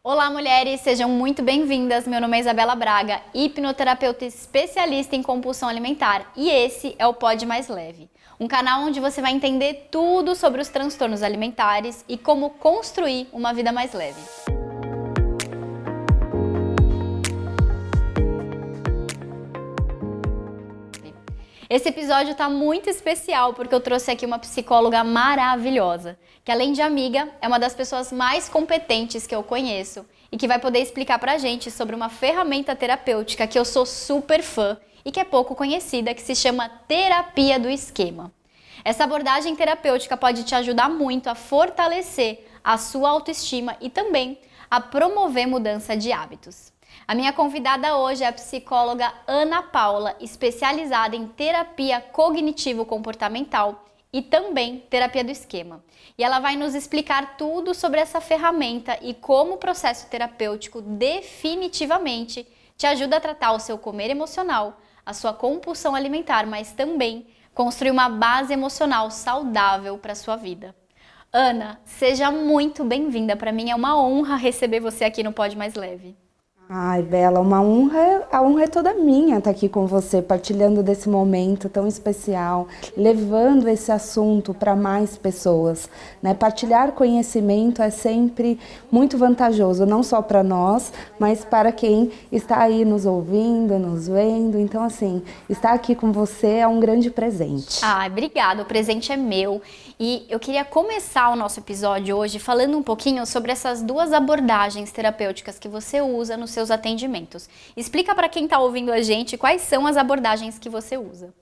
Olá, mulheres! Sejam muito bem-vindas. Meu nome é Isabela Braga, hipnoterapeuta especialista em compulsão alimentar, e esse é o Pode Mais Leve, um canal onde você vai entender tudo sobre os transtornos alimentares e como construir uma vida mais leve. Esse episódio tá muito especial porque eu trouxe aqui uma psicóloga maravilhosa, que além de amiga, é uma das pessoas mais competentes que eu conheço e que vai poder explicar pra gente sobre uma ferramenta terapêutica que eu sou super fã e que é pouco conhecida, que se chama terapia do esquema. Essa abordagem terapêutica pode te ajudar muito a fortalecer a sua autoestima e também a promover mudança de hábitos. A minha convidada hoje é a psicóloga Ana Paula, especializada em terapia cognitivo-comportamental e também terapia do esquema. E ela vai nos explicar tudo sobre essa ferramenta e como o processo terapêutico definitivamente te ajuda a tratar o seu comer emocional, a sua compulsão alimentar, mas também construir uma base emocional saudável para a sua vida. Ana, seja muito bem-vinda. Para mim é uma honra receber você aqui no Pode Mais Leve. Ai, Bela, uma honra, a honra é toda minha estar aqui com você, partilhando desse momento tão especial, levando esse assunto para mais pessoas, né? Partilhar conhecimento é sempre muito vantajoso, não só para nós, mas para quem está aí nos ouvindo, nos vendo. Então, assim, estar aqui com você é um grande presente. Ah, obrigada, o presente é meu. E eu queria começar o nosso episódio hoje falando um pouquinho sobre essas duas abordagens terapêuticas que você usa nos seus atendimentos. Explica para quem está ouvindo a gente quais são as abordagens que você usa.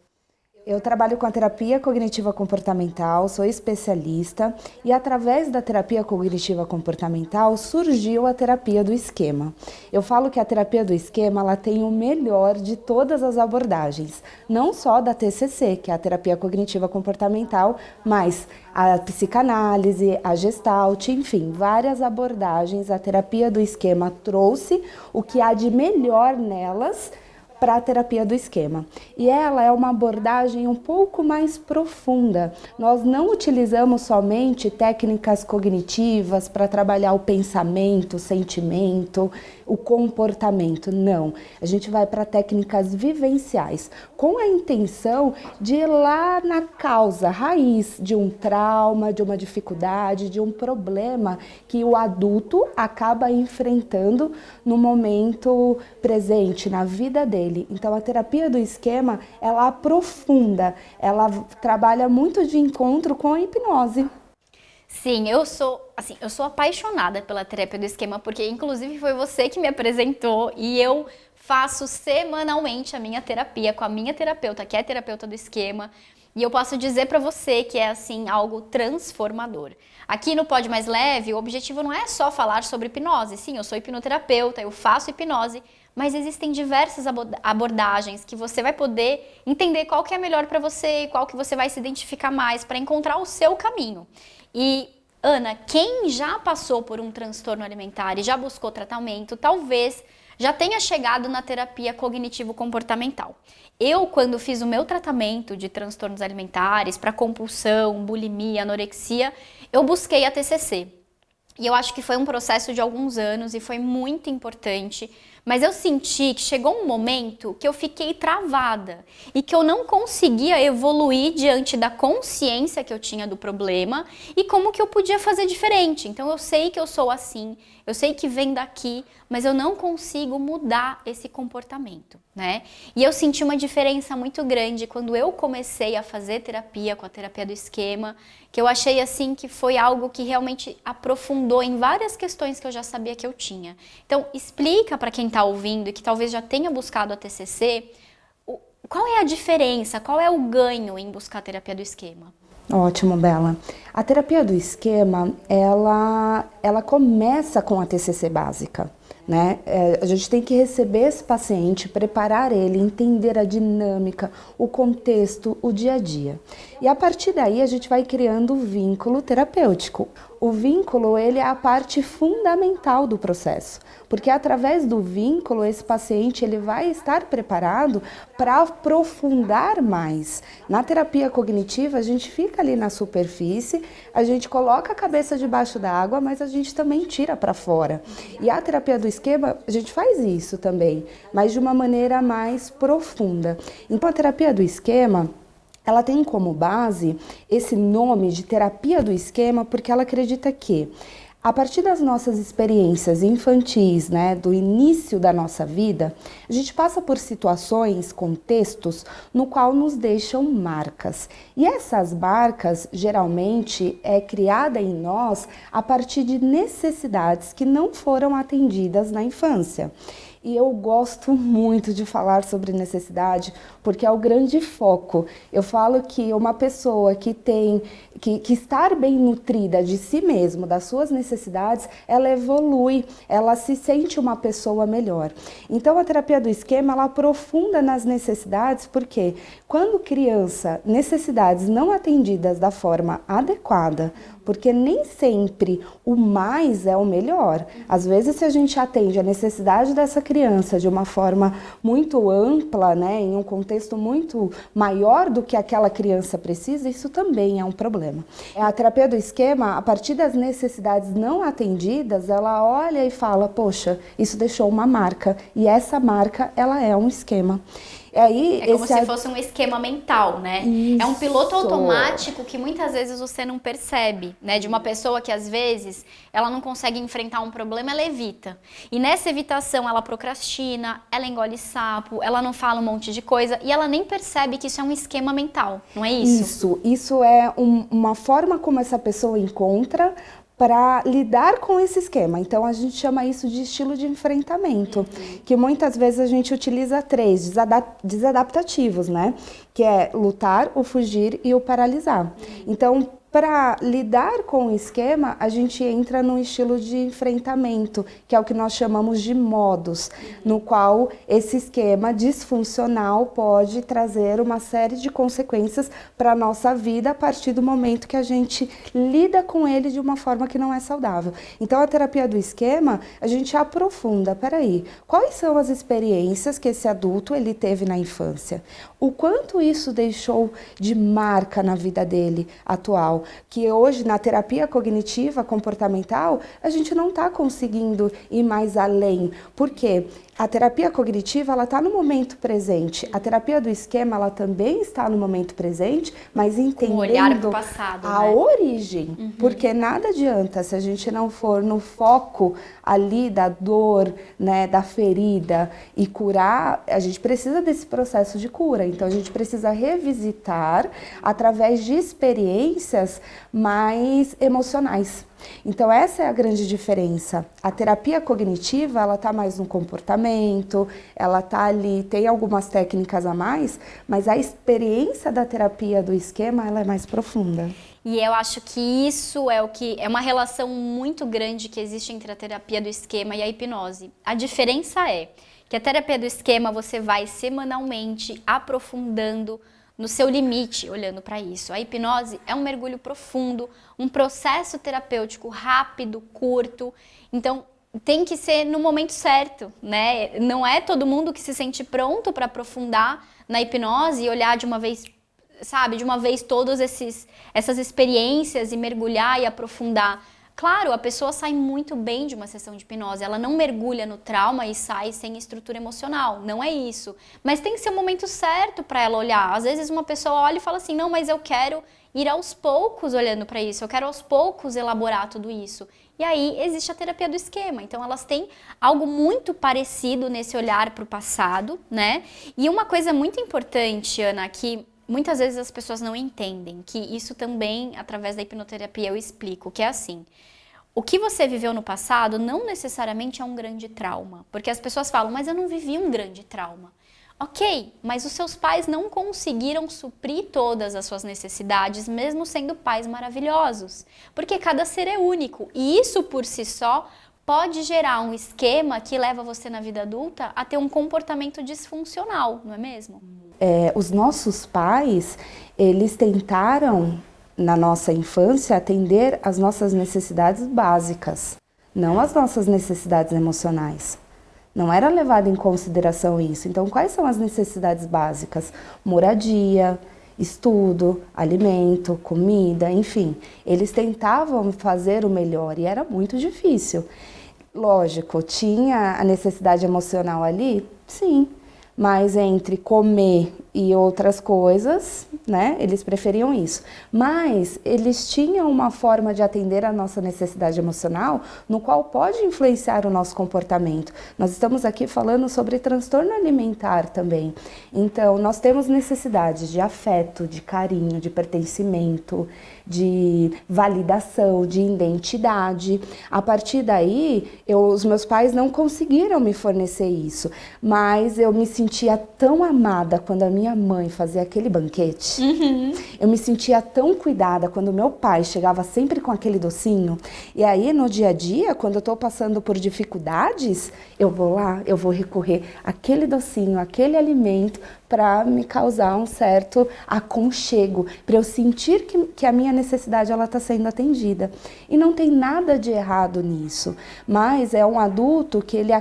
Eu trabalho com a terapia cognitiva comportamental, sou especialista e através da terapia cognitiva comportamental surgiu a terapia do esquema. Eu falo que a terapia do esquema ela tem o melhor de todas as abordagens, não só da TCC, que é a terapia cognitiva comportamental, mas a psicanálise, a gestalt, enfim, várias abordagens. A terapia do esquema trouxe o que há de melhor nelas para a terapia do esquema. E ela é uma abordagem um pouco mais profunda. Nós não utilizamos somente técnicas cognitivas para trabalhar o pensamento, o sentimento, o comportamento, não. A gente vai para técnicas vivenciais, com a intenção de ir lá na causa, raiz de um trauma, de uma dificuldade, de um problema que o adulto acaba enfrentando no momento presente, na vida dele. Então a terapia do esquema, ela aprofunda, ela trabalha muito de encontro com a hipnose. Sim, eu sou apaixonada pela terapia do esquema, porque inclusive foi você que me apresentou e eu faço semanalmente a minha terapia com a minha terapeuta, que é a terapeuta do esquema. E eu posso dizer para você que é assim algo transformador. Aqui no Pode Mais Leve, o objetivo não é só falar sobre hipnose. Sim, eu sou hipnoterapeuta, eu faço hipnose, mas existem diversas abordagens que você vai poder entender qual que é melhor para você, qual que você vai se identificar mais para encontrar o seu caminho. E Ana, quem já passou por um transtorno alimentar e já buscou tratamento, talvez já tenha chegado na terapia cognitivo-comportamental. Eu, quando fiz o meu tratamento de transtornos alimentares para compulsão, bulimia, anorexia, eu busquei a TCC. E eu acho que foi um processo de alguns anos e foi muito importante, mas eu senti que chegou um momento que eu fiquei travada e que eu não conseguia evoluir diante da consciência que eu tinha do problema e como que eu podia fazer diferente. Então eu sei que eu sou assim, eu sei que vem daqui, mas eu não consigo mudar esse comportamento, né? E eu senti uma diferença muito grande quando eu comecei a fazer terapia com a terapia do esquema, que eu achei assim que foi algo que realmente aprofundou em várias questões que eu já sabia que eu tinha. Então explica para quem está ouvindo e que talvez já tenha buscado a TCC, qual é a diferença, qual é o ganho em buscar a terapia do esquema? Ótimo, Bela. A terapia do esquema, ela começa com a TCC básica, né? A gente tem que receber esse paciente, preparar ele, entender a dinâmica, o contexto, o dia a dia. E a partir daí a gente vai criando o vínculo terapêutico. o vínculo, ele é a parte fundamental do processo, porque através do vínculo, esse paciente ele vai estar preparado para aprofundar mais. Na terapia cognitiva, a gente fica ali na superfície, a gente coloca a cabeça debaixo da água, mas a gente também tira para fora. E a terapia do esquema, a gente faz isso também, mas de uma maneira mais profunda. Então, a terapia do esquema, ela tem como base esse nome de terapia do esquema porque ela acredita que, a partir das nossas experiências infantis, né, do início da nossa vida, a gente passa por situações, contextos, no qual nos deixam marcas. E essas marcas, geralmente, é criada em nós a partir de necessidades que não foram atendidas na infância. E eu gosto muito de falar sobre necessidade, porque é o grande foco. Eu falo que uma pessoa que tem que estar bem nutrida de si mesmo, das suas necessidades, ela evolui, ela se sente uma pessoa melhor. Então a terapia do esquema, ela aprofunda nas necessidades, porque quando criança, necessidades não atendidas da forma adequada, porque nem sempre o mais é o melhor. Às vezes, se a gente atende a necessidade dessa criança de uma forma muito ampla, né, em um contexto muito maior do que aquela criança precisa, isso também é um problema. A terapia do esquema, a partir das necessidades não atendidas, ela olha e fala, poxa, isso deixou uma marca, e essa marca, ela é um esquema. E aí, é como se fosse um esquema mental, né? Isso. É um piloto automático que muitas vezes você não percebe, né? De uma pessoa que às vezes ela não consegue enfrentar um problema, ela evita. E nessa evitação ela procrastina, ela engole sapo, ela não fala um monte de coisa e ela nem percebe que isso é um esquema mental, não é isso? Isso é uma forma como essa pessoa encontra para lidar com esse esquema. Então, a gente chama isso de estilo de enfrentamento, que muitas vezes a gente utiliza 3 desadaptativos, né? Que é lutar, o fugir e o paralisar. Então, para lidar com o esquema, a gente entra num estilo de enfrentamento, que é o que nós chamamos de modos, no qual esse esquema disfuncional pode trazer uma série de consequências para a nossa vida a partir do momento que a gente lida com ele de uma forma que não é saudável. Então, a terapia do esquema, a gente aprofunda, peraí, quais são as experiências que esse adulto ele teve na infância? O quanto isso deixou de marca na vida dele atual? Que hoje, na terapia cognitiva comportamental, a gente não está conseguindo ir mais além. Por quê? A terapia cognitiva, ela está no momento presente. A terapia do esquema, ela também está no momento presente, mas entendendo olhar pro passado, a origem. Porque nada adianta se a gente não for no foco ali da dor, né, da ferida e curar, a gente precisa desse processo de cura. Então, a gente precisa revisitar através de experiências mais emocionais. Então, essa é a grande diferença. A terapia cognitiva, ela está mais no comportamento, ela está ali, tem algumas técnicas a mais, mas a experiência da terapia do esquema, ela é mais profunda. E eu acho que isso é o que é uma relação muito grande que existe entre a terapia do esquema e a hipnose. A diferença é que a terapia do esquema você vai semanalmente aprofundando no seu limite, olhando para isso. A hipnose é um mergulho profundo, um processo terapêutico rápido, curto. Então, tem que ser no momento certo, né? Não é todo mundo que se sente pronto para aprofundar na hipnose e olhar de uma vez, sabe, de uma vez todas essas experiências e mergulhar e aprofundar. Claro, a pessoa sai muito bem de uma sessão de hipnose, ela não mergulha no trauma e sai sem estrutura emocional, não é isso. Mas tem que ser o momento certo para ela olhar. Às vezes uma pessoa olha e fala assim, não, mas eu quero ir aos poucos olhando para isso, eu quero aos poucos elaborar tudo isso. E aí existe a terapia do esquema, então elas têm algo muito parecido nesse olhar para o passado, né? E uma coisa muito importante, Ana, que muitas vezes as pessoas não entendem, que isso também, através da hipnoterapia, eu explico, que é assim, o que você viveu no passado não necessariamente é um grande trauma, porque as pessoas falam, mas eu não vivi um grande trauma. Ok, mas os seus pais não conseguiram suprir todas as suas necessidades, mesmo sendo pais maravilhosos, porque cada ser é único, e isso por si só pode gerar um esquema que leva você na vida adulta a ter um comportamento disfuncional, não é mesmo? Os nossos pais, eles tentaram, na nossa infância, atender às nossas necessidades básicas, não às nossas necessidades emocionais. Não era levado em consideração isso. Então, quais são as necessidades básicas? Moradia, estudo, alimento, comida, enfim. Eles tentavam fazer o melhor e era muito difícil. Lógico, tinha a necessidade emocional ali? Sim. Mas entre comer e outras coisas, né, eles preferiam isso. Mas eles tinham uma forma de atender a nossa necessidade emocional no qual pode influenciar o nosso comportamento. Nós estamos aqui falando sobre transtorno alimentar também. Então, nós temos necessidades de afeto, de carinho, de pertencimento, de validação, de identidade. A partir daí, os meus pais não conseguiram me fornecer isso, mas eu me sentia tão amada quando a minha mãe fazia aquele banquete. Eu me sentia tão cuidada quando meu pai chegava sempre com aquele docinho. E aí, no dia a dia, quando eu estou passando por dificuldades, eu vou lá, eu vou recorrer àquele docinho, àquele alimento, para me causar um certo aconchego, para eu sentir que a minha necessidade está sendo atendida. E não tem nada de errado nisso, mas é um adulto que ele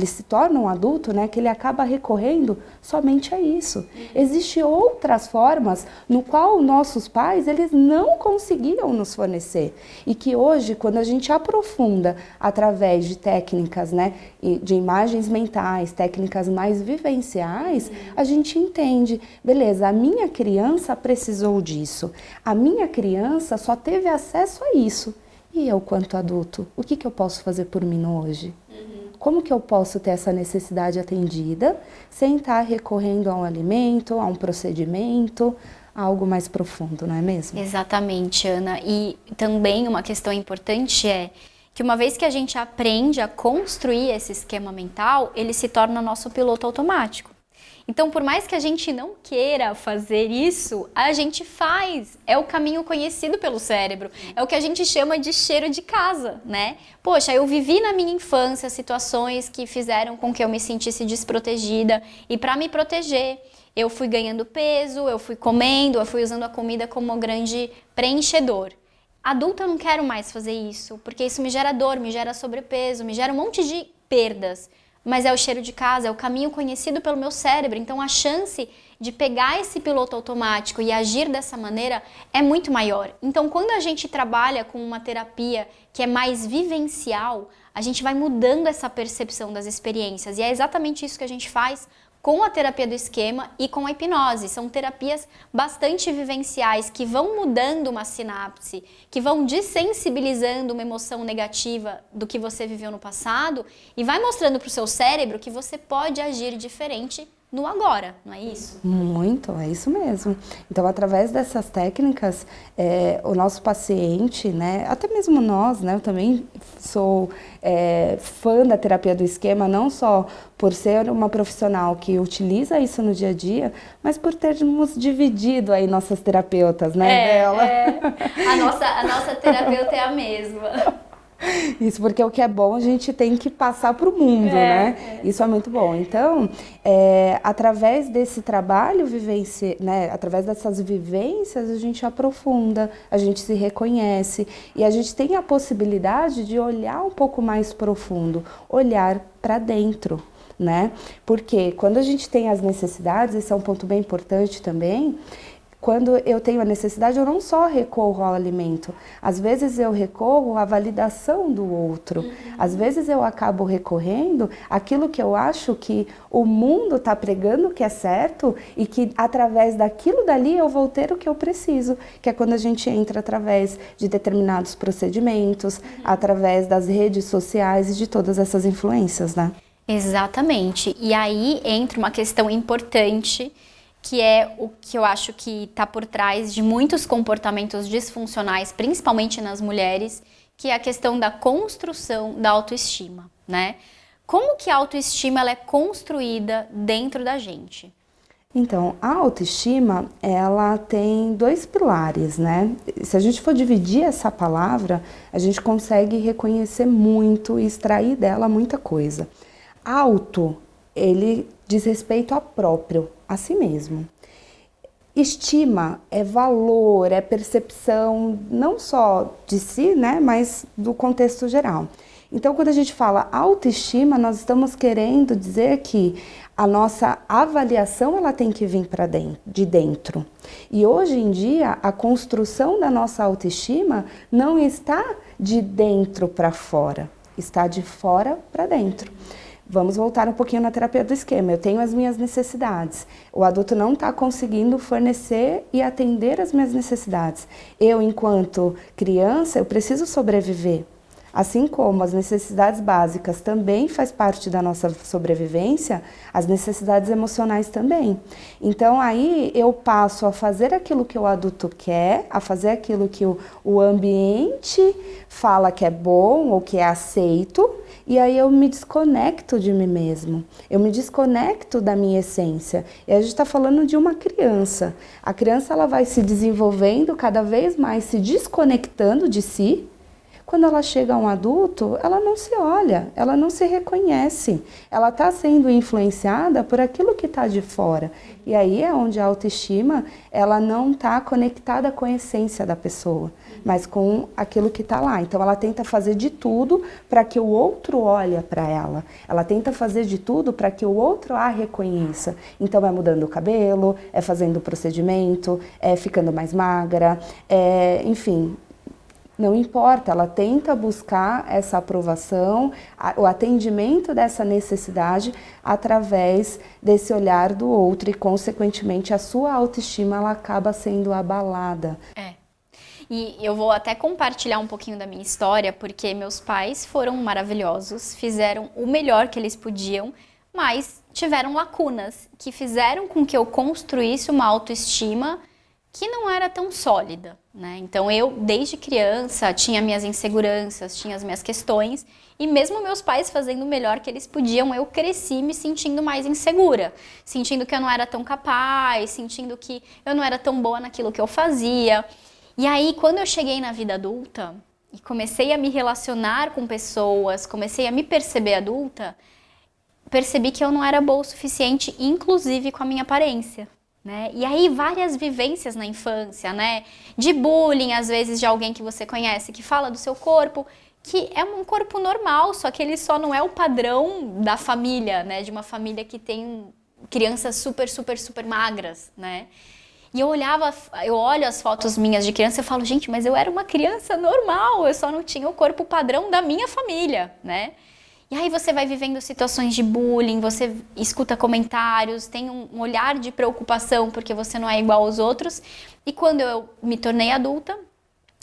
se torna um adulto, né, que ele acaba recorrendo somente a isso. Existem outras formas no qual nossos pais, eles não conseguiram nos fornecer. E que hoje, quando a gente aprofunda através de técnicas, né, de imagens mentais, técnicas mais vivenciais, a gente entende, beleza, a minha criança precisou disso, a minha criança só teve acesso a isso. E eu, quanto adulto, o que eu posso fazer por mim hoje? Como que eu posso ter essa necessidade atendida sem estar recorrendo a um alimento, a um procedimento, a algo mais profundo, não é mesmo? Exatamente, Ana. E também uma questão importante é que uma vez que a gente aprende a construir esse esquema mental, ele se torna nosso piloto automático. Então, por mais que a gente não queira fazer isso, a gente faz. É o caminho conhecido pelo cérebro. É o que a gente chama de cheiro de casa, né? Poxa, eu vivi na minha infância situações que fizeram com que eu me sentisse desprotegida. E para me proteger, eu fui ganhando peso, eu fui comendo, eu fui usando a comida como um grande preenchedor. Adulta, eu não quero mais fazer isso, porque isso me gera dor, me gera sobrepeso, me gera um monte de perdas. Mas é o cheiro de casa, é o caminho conhecido pelo meu cérebro. Então, a chance de pegar esse piloto automático e agir dessa maneira é muito maior. Então, quando a gente trabalha com uma terapia que é mais vivencial, a gente vai mudando essa percepção das experiências. E é exatamente isso que a gente faz com a terapia do esquema e com a hipnose. São terapias bastante vivenciais que vão mudando uma sinapse, que vão desensibilizando uma emoção negativa do que você viveu no passado e vai mostrando para o seu cérebro que você pode agir diferente no agora, não é isso? Muito, é isso mesmo. Então, através dessas técnicas, o nosso paciente, né, até mesmo nós, né, eu também sou fã da terapia do esquema, não só por ser uma profissional que utiliza isso no dia a dia, mas por termos dividido aí nossas terapeutas, né, Bela? A nossa terapeuta é a mesma. Isso, porque o que é bom a gente tem que passar para o mundo, né? Isso é muito bom. Então, através desse trabalho, né, através dessas vivências, a gente aprofunda, a gente se reconhece e a gente tem a possibilidade de olhar um pouco mais profundo, olhar para dentro, né? Porque quando a gente tem as necessidades, esse é um ponto bem importante também. Quando eu tenho a necessidade, eu não só recorro ao alimento. Às vezes eu recorro à validação do outro. Às vezes eu acabo recorrendo àquilo que eu acho que o mundo está pregando que é certo e que através daquilo dali eu vou ter o que eu preciso. Que é quando a gente entra através de determinados procedimentos, através das redes sociais e de todas essas influências, né? Exatamente. E aí entra uma questão importante, que é o que eu acho que está por trás de muitos comportamentos disfuncionais, principalmente nas mulheres, que é a questão da construção da autoestima, né? Como que a autoestima ela é construída dentro da gente? Então, a autoestima, ela tem dois pilares, né? Se a gente for dividir essa palavra, a gente consegue reconhecer muito e extrair dela muita coisa. Auto, ele diz respeito a próprio, a si mesmo. Estima é valor, é percepção não só de si, né, mas do contexto geral. Então, quando a gente fala autoestima, nós estamos querendo dizer que a nossa avaliação ela tem que vir de dentro. E hoje em dia, a construção da nossa autoestima não está de dentro para fora, está de fora para dentro. Vamos voltar um pouquinho na terapia do esquema. Eu tenho as minhas necessidades. O adulto não está conseguindo fornecer e atender as minhas necessidades. Eu, enquanto criança, eu preciso sobreviver. Assim como as necessidades básicas também faz parte da nossa sobrevivência, as necessidades emocionais também. Então aí eu passo a fazer aquilo que o adulto quer, a fazer aquilo que o ambiente fala que é bom ou que é aceito, e aí eu me desconecto de mim mesmo, eu me desconecto da minha essência. E a gente está falando de uma criança. A criança ela vai se desenvolvendo cada vez mais, se desconectando de si. Quando ela chega a um adulto, ela não se olha, ela não se reconhece. Ela está sendo influenciada por aquilo que está de fora. E aí é onde a autoestima, ela não está conectada com a essência da pessoa, mas com aquilo que está lá. Então ela tenta fazer de tudo para que o outro olhe para ela. Ela tenta fazer de tudo para que o outro a reconheça. Então é mudando o cabelo, é fazendo o procedimento, é ficando mais magra, enfim... Não importa, ela tenta buscar essa aprovação, o atendimento dessa necessidade através desse olhar do outro e, consequentemente, a sua autoestima ela acaba sendo abalada. E eu vou até compartilhar um pouquinho da minha história, porque meus pais foram maravilhosos, fizeram o melhor que eles podiam, mas tiveram lacunas que fizeram com que eu construísse uma autoestima que não era tão sólida, né? Então eu, desde criança, tinha minhas inseguranças, tinha as minhas questões, e mesmo meus pais fazendo o melhor que eles podiam, eu cresci me sentindo mais insegura, sentindo que eu não era tão capaz, sentindo que eu não era tão boa naquilo que eu fazia. E aí, quando eu cheguei na vida adulta, e comecei a me relacionar com pessoas, comecei a me perceber adulta, percebi que eu não era boa o suficiente, inclusive com a minha aparência. Né? E aí várias vivências na infância, né? De bullying, às vezes de alguém que você conhece, que fala do seu corpo, que é um corpo normal, só que ele só não é o padrão da família, né? De uma família que tem crianças super, super, super magras, né? E eu olho as fotos minhas de criança e falo, gente, mas eu era uma criança normal, eu só não tinha o corpo padrão da minha família, né? E aí você vai vivendo situações de bullying, você escuta comentários, tem um olhar de preocupação porque você não é igual aos outros. E quando eu me tornei adulta,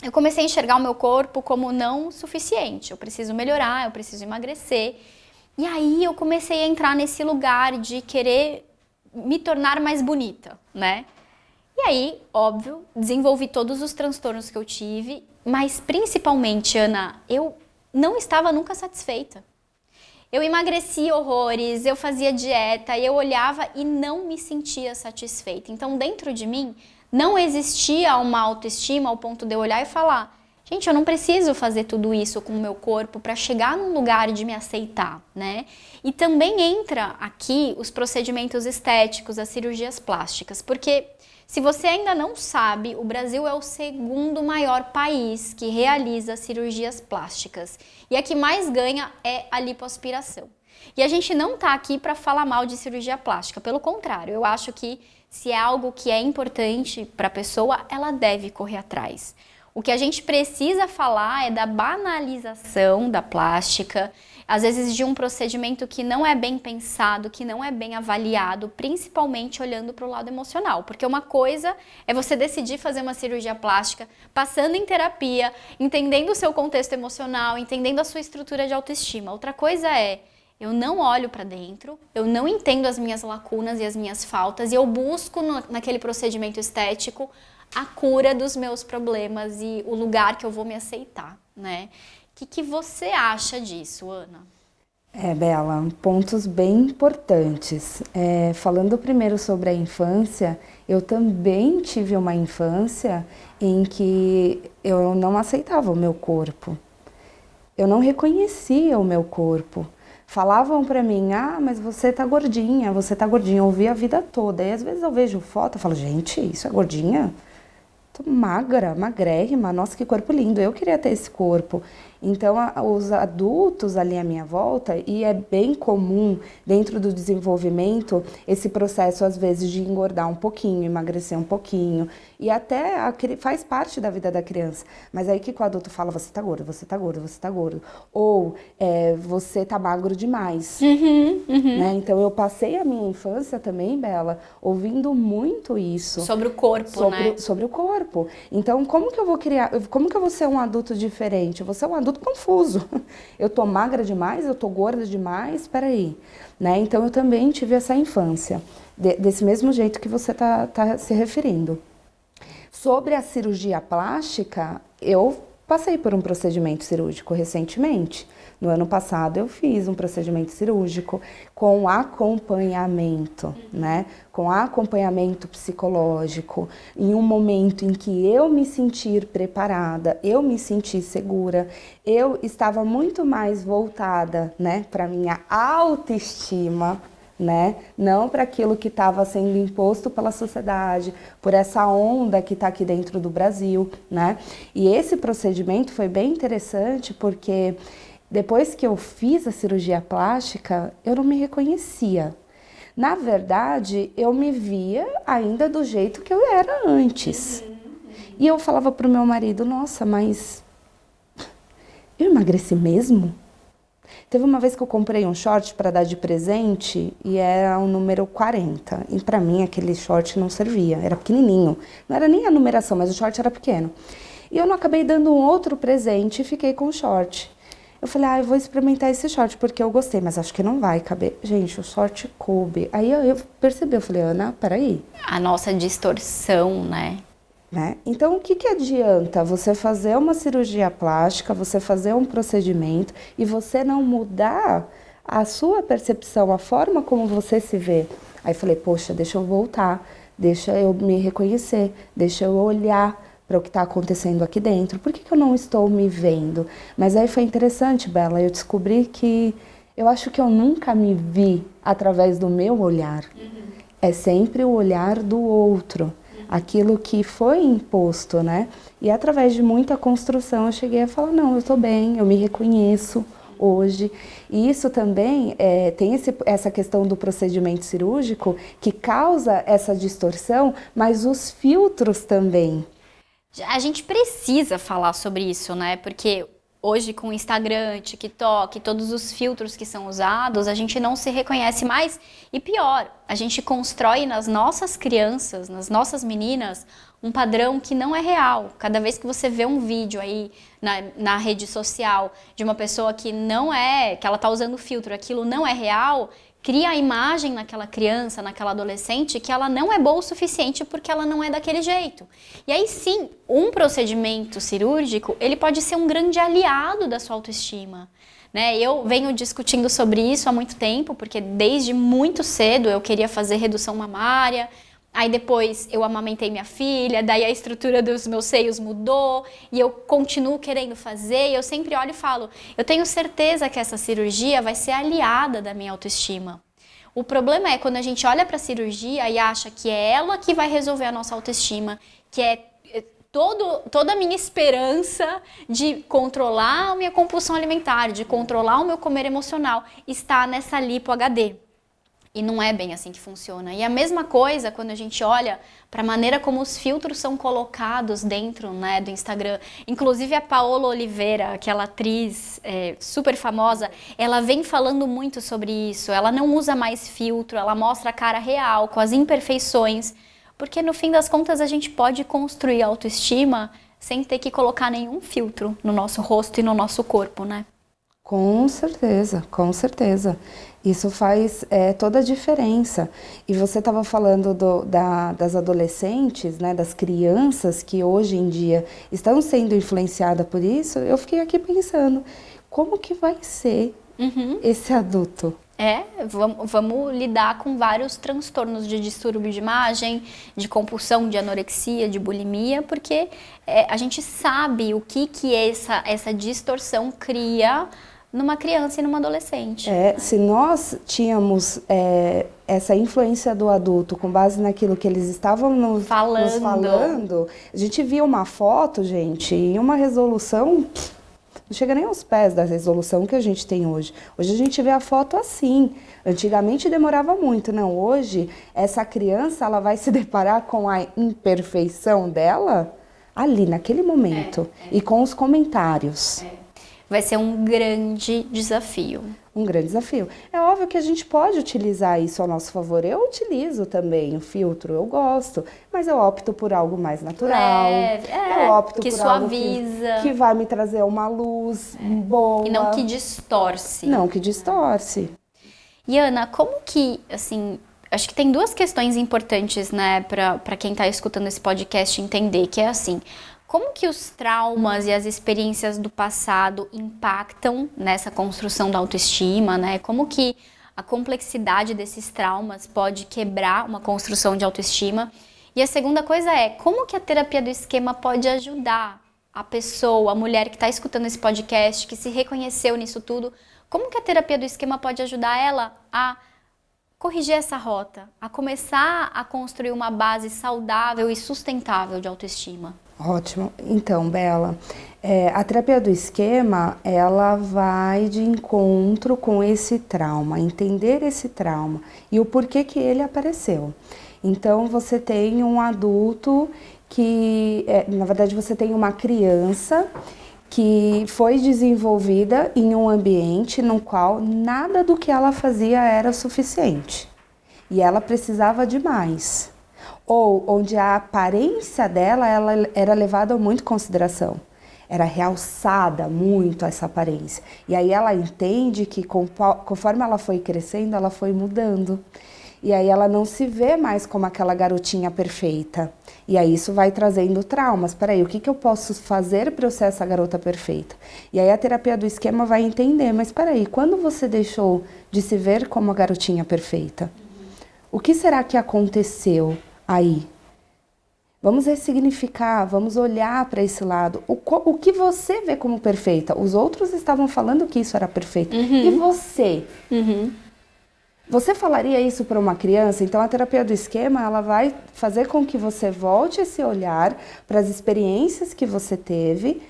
eu comecei a enxergar o meu corpo como não suficiente. Eu preciso melhorar, eu preciso emagrecer. E aí eu comecei a entrar nesse lugar de querer me tornar mais bonita, né? E aí, óbvio, desenvolvi todos os transtornos que eu tive, mas principalmente, Ana, eu não estava nunca satisfeita. Eu emagrecia horrores, eu fazia dieta, eu olhava e não me sentia satisfeita. Então, dentro de mim, não existia uma autoestima ao ponto de eu olhar e falar, gente, eu não preciso fazer tudo isso com o meu corpo para chegar num lugar de me aceitar, né? E também entra aqui os procedimentos estéticos, as cirurgias plásticas, porque se você ainda não sabe, o Brasil é o segundo maior país que realiza cirurgias plásticas. E a que mais ganha é a lipoaspiração. E a gente não está aqui para falar mal de cirurgia plástica, pelo contrário, eu acho que se é algo que é importante para a pessoa, ela deve correr atrás. O que a gente precisa falar é da banalização da plástica, às vezes de um procedimento que não é bem pensado, que não é bem avaliado, principalmente olhando para o lado emocional. Porque uma coisa é você decidir fazer uma cirurgia plástica, passando em terapia, entendendo o seu contexto emocional, entendendo a sua estrutura de autoestima. Outra coisa é, eu não olho para dentro, eu não entendo as minhas lacunas e as minhas faltas, e eu busco naquele procedimento estético a cura dos meus problemas e o lugar que eu vou me aceitar, né? O que você acha disso, Ana? Bela, pontos bem importantes. Falando primeiro sobre a infância, eu também tive uma infância em que eu não aceitava o meu corpo. Eu não reconhecia o meu corpo. Falavam pra mim, mas você tá gordinha, você tá gordinha. Eu ouvi a vida toda. E às vezes eu vejo foto e falo, gente, isso é gordinha? Tô magra, magrérrima, nossa, que corpo lindo, eu queria ter esse corpo. Então, os adultos ali à minha volta, e é bem comum dentro do desenvolvimento esse processo, às vezes, de engordar um pouquinho, emagrecer um pouquinho, e até faz parte da vida da criança. Mas aí que o adulto fala, você tá gordo, você tá gordo, você tá gordo. Ou você tá magro demais. Né? Então, eu passei a minha infância também, Bela, ouvindo muito isso. Sobre o corpo, né? Sobre o corpo. Então, como que eu vou ser um adulto diferente? Eu vou ser um adulto confuso. Eu tô magra demais, eu tô gorda demais, peraí. Né? Então, eu também tive essa infância, desse mesmo jeito que você tá se referindo. Sobre a cirurgia plástica, eu passei por um procedimento cirúrgico recentemente. No ano passado eu fiz um procedimento cirúrgico com acompanhamento, né? Com acompanhamento psicológico, em um momento em que eu me sentir preparada, eu me senti segura, eu estava muito mais voltada, né, para minha autoestima, né? Não para aquilo que estava sendo imposto pela sociedade, por essa onda que está aqui dentro do Brasil, né? E esse procedimento foi bem interessante porque depois que eu fiz a cirurgia plástica, eu não me reconhecia. Na verdade, eu me via ainda do jeito que eu era antes. E eu falava pro meu marido, nossa, mas eu emagreci mesmo? Teve uma vez que eu comprei um short para dar de presente e era o número 40. E para mim aquele short não servia, era pequenininho. Não era nem a numeração, mas o short era pequeno. E eu não acabei dando um outro presente e fiquei com o short. Eu falei, eu vou experimentar esse short porque eu gostei, mas acho que não vai caber. Gente, o short coube. Aí eu percebi, eu falei, Ana, peraí. A nossa distorção, né? Então, o que adianta você fazer uma cirurgia plástica, você fazer um procedimento e você não mudar a sua percepção, a forma como você se vê? Aí eu falei, poxa, deixa eu voltar, deixa eu me reconhecer, deixa eu olhar para o que está acontecendo aqui dentro. Por que eu não estou me vendo? Mas aí foi interessante, Bela, eu descobri que eu acho que eu nunca me vi através do meu olhar. É sempre o olhar do outro. Aquilo que foi imposto, né? E através de muita construção eu cheguei a falar, não, eu estou bem, eu me reconheço hoje. E isso também tem essa questão do procedimento cirúrgico que causa essa distorção, mas os filtros também. A gente precisa falar sobre isso, né? Porque hoje com o Instagram, TikTok, todos os filtros que são usados, a gente não se reconhece mais. E pior, a gente constrói nas nossas crianças, nas nossas meninas, um padrão que não é real. Cada vez que você vê um vídeo aí na rede social de uma pessoa que que ela tá usando filtro, aquilo não é real, cria a imagem naquela criança, naquela adolescente, que ela não é boa o suficiente porque ela não é daquele jeito. E aí sim, um procedimento cirúrgico, ele pode ser um grande aliado da sua autoestima. Né? Eu venho discutindo sobre isso há muito tempo, porque desde muito cedo eu queria fazer redução mamária, aí depois eu amamentei minha filha, daí a estrutura dos meus seios mudou e eu continuo querendo fazer e eu sempre olho e falo, eu tenho certeza que essa cirurgia vai ser aliada da minha autoestima. O problema é quando a gente olha para a cirurgia e acha que é ela que vai resolver a nossa autoestima, que é toda a minha esperança de controlar a minha compulsão alimentar, de controlar o meu comer emocional, está nessa lipo HD. E não é bem assim que funciona. E a mesma coisa quando a gente olha para a maneira como os filtros são colocados dentro, né, do Instagram. Inclusive a Paola Oliveira, aquela atriz super famosa, ela vem falando muito sobre isso. Ela não usa mais filtro, ela mostra a cara real, com as imperfeições. Porque no fim das contas a gente pode construir autoestima sem ter que colocar nenhum filtro no nosso rosto e no nosso corpo, né? Com certeza, com certeza. Isso faz toda a diferença. E você estava falando das adolescentes, né, das crianças que hoje em dia estão sendo influenciadas por isso. Eu fiquei aqui pensando, como que vai ser esse adulto? Vamos lidar com vários transtornos de distúrbio de imagem, de compulsão, de anorexia, de bulimia, porque a gente sabe o que essa distorção cria numa criança e numa adolescente. Se nós tínhamos essa influência do adulto com base naquilo que eles estavam nos falando, a gente via uma foto, gente, em uma resolução, não chega nem aos pés da resolução que a gente tem hoje. Hoje a gente vê a foto assim. Antigamente demorava muito, não. Hoje, essa criança, ela vai se deparar com a imperfeição dela ali, naquele momento, e com os comentários. Vai ser um grande desafio. Um grande desafio. É óbvio que a gente pode utilizar isso ao nosso favor. Eu utilizo também o filtro, eu gosto, mas eu opto por algo mais natural. Eu opto que por suaviza. algo que vai me trazer uma luz boa. E não que distorce. Não que distorce. E Ana, como que, assim, acho que tem duas questões importantes, né, para quem está escutando esse podcast entender, que é assim, como que os traumas e as experiências do passado impactam nessa construção da autoestima, né? Como que a complexidade desses traumas pode quebrar uma construção de autoestima? E a segunda coisa é, como que a terapia do esquema pode ajudar a pessoa, a mulher que está escutando esse podcast, que se reconheceu nisso tudo, como que a terapia do esquema pode ajudar ela a corrigir essa rota, a começar a construir uma base saudável e sustentável de autoestima? Ótimo. Então, Bela, a terapia do esquema, ela vai de encontro com esse trauma, entender esse trauma e o porquê que ele apareceu. Então, você tem um adulto que, na verdade, você tem uma criança que foi desenvolvida em um ambiente no qual nada do que ela fazia era suficiente e ela precisava de mais. Ou onde a aparência dela ela era levada muito em consideração. Era realçada muito essa aparência. E aí ela entende que conforme ela foi crescendo, ela foi mudando. E aí ela não se vê mais como aquela garotinha perfeita. E aí isso vai trazendo traumas. Peraí, o que eu posso fazer para eu ser essa garota perfeita? E aí a terapia do esquema vai entender, mas peraí, quando você deixou de se ver como a garotinha perfeita? O que será que aconteceu aí? Vamos ressignificar, vamos olhar para esse lado. O que você vê como perfeita? Os outros estavam falando que isso era perfeito. E você? Você falaria isso para uma criança? Então a terapia do esquema, ela vai fazer com que você volte esse olhar para as experiências que você teve,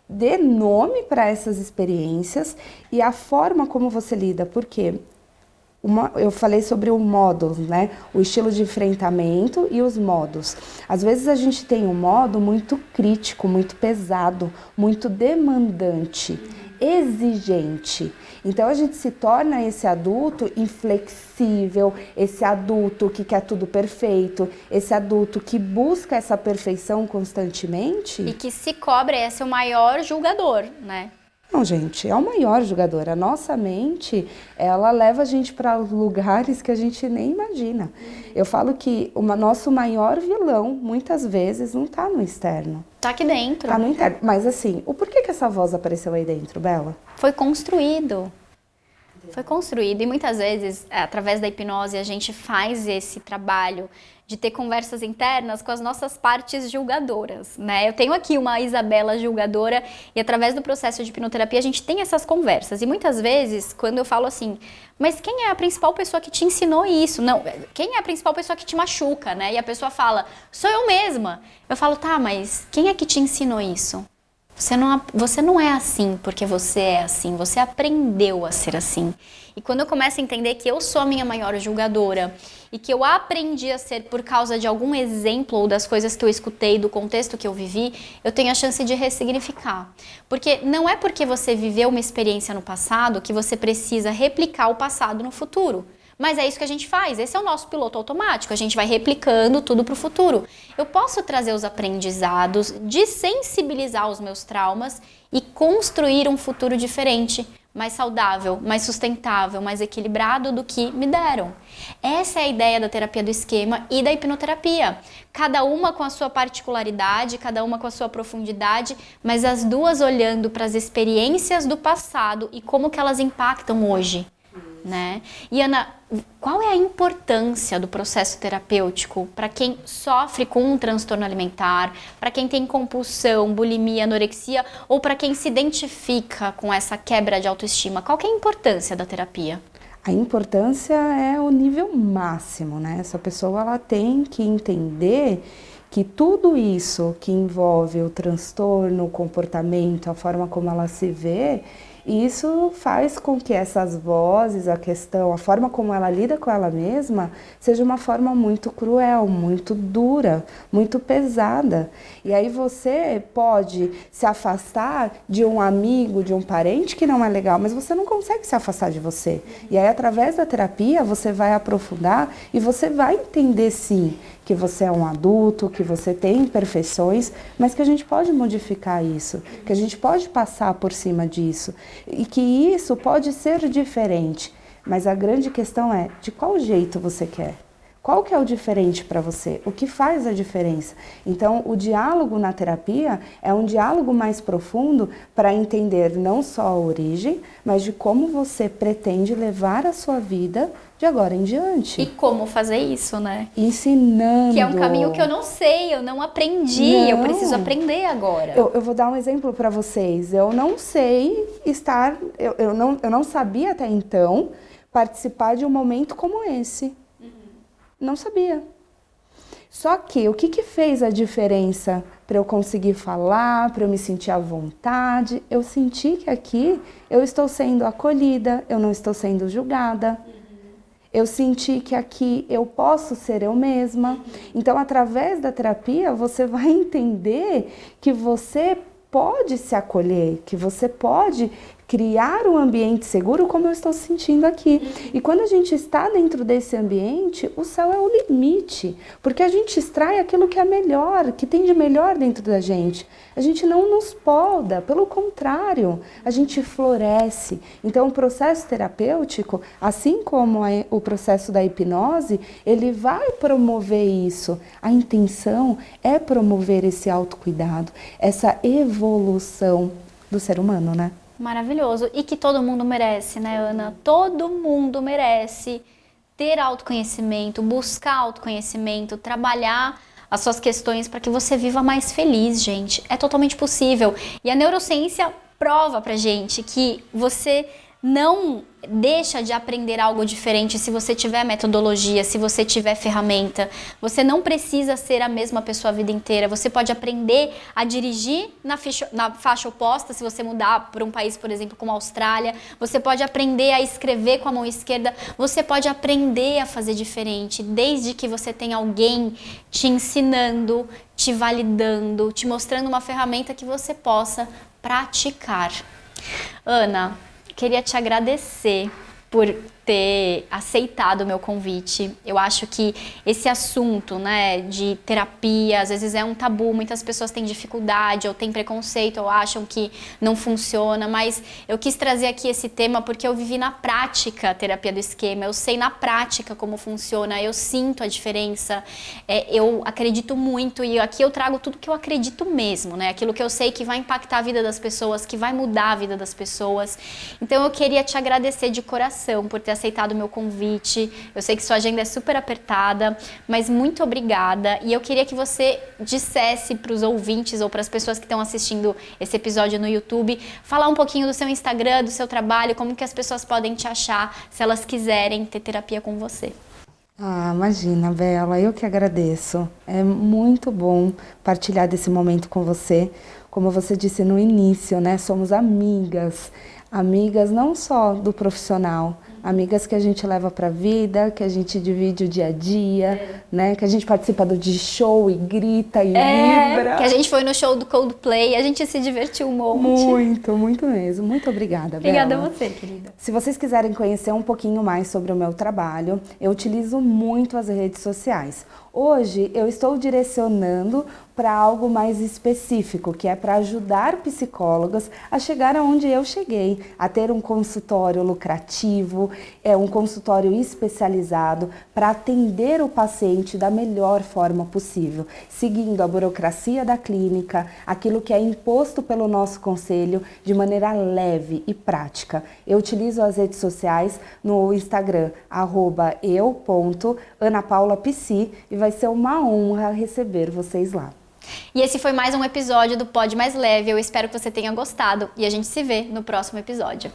dê nome para essas experiências e a forma como você lida. Por quê? Eu falei sobre o modo, né? O estilo de enfrentamento e os modos. Às vezes a gente tem um modo muito crítico, muito pesado, muito demandante, exigente. Então a gente se torna esse adulto inflexível, esse adulto que quer tudo perfeito, esse adulto que busca essa perfeição constantemente. E que se cobra, esse é o maior julgador, né? Não, gente, é o maior jogador. A nossa mente, ela leva a gente para lugares que a gente nem imagina. Eu falo que o nosso maior vilão, muitas vezes, não está no externo. Tá aqui dentro. Tá no interno. Mas assim, o porquê que essa voz apareceu aí dentro, Bela? Foi construído. Foi construído. E muitas vezes, através da hipnose, a gente faz esse trabalho de ter conversas internas com as nossas partes julgadoras, né? Eu tenho aqui uma Isabela julgadora e através do processo de hipnoterapia a gente tem essas conversas. E muitas vezes, quando eu falo assim, mas quem é a principal pessoa que te ensinou isso? Não, quem é a principal pessoa que te machuca, né? E a pessoa fala, sou eu mesma. Eu falo, tá, mas quem é que te ensinou isso? Você não é assim porque você é assim, você aprendeu a ser assim. E quando eu começo a entender que eu sou a minha maior julgadora e que eu aprendi a ser por causa de algum exemplo ou das coisas que eu escutei, do contexto que eu vivi, eu tenho a chance de ressignificar. Porque não é porque você viveu uma experiência no passado que você precisa replicar o passado no futuro. Mas é isso que a gente faz, esse é o nosso piloto automático, a gente vai replicando tudo para o futuro. Eu posso trazer os aprendizados, desensibilizar os meus traumas e construir um futuro diferente, mais saudável, mais sustentável, mais equilibrado do que me deram. Essa é a ideia da terapia do esquema e da hipnoterapia. Cada uma com a sua particularidade, cada uma com a sua profundidade, mas as duas olhando para as experiências do passado e como que elas impactam hoje. né? E Ana, qual é a importância do processo terapêutico para quem sofre com um transtorno alimentar, para quem tem compulsão, bulimia, anorexia ou para quem se identifica com essa quebra de autoestima? Qual que é a importância da terapia? A importância é o nível máximo, né? Essa pessoa ela tem que entender que tudo isso que envolve o transtorno, o comportamento, a forma como ela se vê, isso faz com que essas vozes, a questão, a forma como ela lida com ela mesma, seja uma forma muito cruel, muito dura, muito pesada. E aí você pode se afastar de um amigo, de um parente que não é legal, mas você não consegue se afastar de você. E aí através da terapia você vai aprofundar e você vai entender sim que você é um adulto, que você tem imperfeições, mas que a gente pode modificar isso, que a gente pode passar por cima disso e que isso pode ser diferente. Mas a grande questão é de qual jeito você quer? Qual que é o diferente para você? O que faz a diferença? Então, o diálogo na terapia é um diálogo mais profundo para entender não só a origem, mas de como você pretende levar a sua vida de agora em diante. E como fazer isso, né? Ensinando. Que é um caminho que eu não sei, eu não aprendi, eu preciso aprender agora. Eu vou dar um exemplo para vocês. Eu não sei estar, eu não sabia até então participar de um momento como esse. Não sabia. Só que o que fez a diferença para eu conseguir falar, para eu me sentir à vontade? Eu senti que aqui eu estou sendo acolhida, eu não estou sendo julgada. Eu senti que aqui eu posso ser eu mesma. Então, através da terapia, você vai entender que você pode se acolher, que você pode criar um ambiente seguro como eu estou sentindo aqui. E quando a gente está dentro desse ambiente, o céu é o limite, porque a gente extrai aquilo que é melhor, que tem de melhor dentro da gente. A gente não nos poda, pelo contrário, a gente floresce. Então o processo terapêutico, assim como o processo da hipnose, ele vai promover isso. A intenção é promover esse autocuidado, essa evolução do ser humano, né? Maravilhoso. E que todo mundo merece, né, Ana? Todo mundo merece ter autoconhecimento, buscar autoconhecimento, trabalhar as suas questões para que você viva mais feliz, gente. É totalmente possível. E a neurociência prova pra gente que você não deixa de aprender algo diferente se você tiver metodologia, se você tiver ferramenta. Você não precisa ser a mesma pessoa a vida inteira. Você pode aprender a dirigir na faixa oposta, se você mudar para um país, por exemplo, como a Austrália. Você pode aprender a escrever com a mão esquerda. Você pode aprender a fazer diferente, desde que você tenha alguém te ensinando, te validando, te mostrando uma ferramenta que você possa praticar. Ana, queria te agradecer por ter aceitado o meu convite. Eu acho que esse assunto, né, de terapia, às vezes é um tabu, muitas pessoas têm dificuldade ou têm preconceito ou acham que não funciona, mas eu quis trazer aqui esse tema porque eu vivi na prática a terapia do esquema, eu sei na prática como funciona, eu sinto a diferença, eu acredito muito e aqui eu trago tudo que eu acredito mesmo, né, aquilo que eu sei que vai impactar a vida das pessoas, que vai mudar a vida das pessoas. Então eu queria te agradecer de coração por ter aceitado o meu convite. Eu sei que sua agenda é super apertada, mas muito obrigada. E eu queria que você dissesse para os ouvintes ou para as pessoas que estão assistindo esse episódio no YouTube, falar um pouquinho do seu Instagram, do seu trabalho, como que as pessoas podem te achar se elas quiserem ter terapia com você. Ah, imagina, Bela, eu que agradeço. É muito bom partilhar desse momento com você. Como você disse no início, né? Somos amigas. Amigas não só do profissional, amigas que a gente leva pra vida, que a gente divide o dia a dia, né? Que a gente participa do show e grita e vibra. Que a gente foi no show do Coldplay, a gente se divertiu um monte. Muito mesmo. Muito obrigada, Bela. Obrigada a você, querida. Se vocês quiserem conhecer um pouquinho mais sobre o meu trabalho, eu utilizo muito as redes sociais. Hoje eu estou direcionando para algo mais específico, que é para ajudar psicólogas a chegar aonde eu cheguei, a ter um consultório lucrativo, um consultório especializado para atender o paciente da melhor forma possível, seguindo a burocracia da clínica, aquilo que é imposto pelo nosso conselho de maneira leve e prática. Eu utilizo as redes sociais no Instagram, @eu.anapaulapsi, e vai ser uma honra receber vocês lá. E esse foi mais um episódio do Pod Mais Leve. Eu espero que você tenha gostado e a gente se vê no próximo episódio.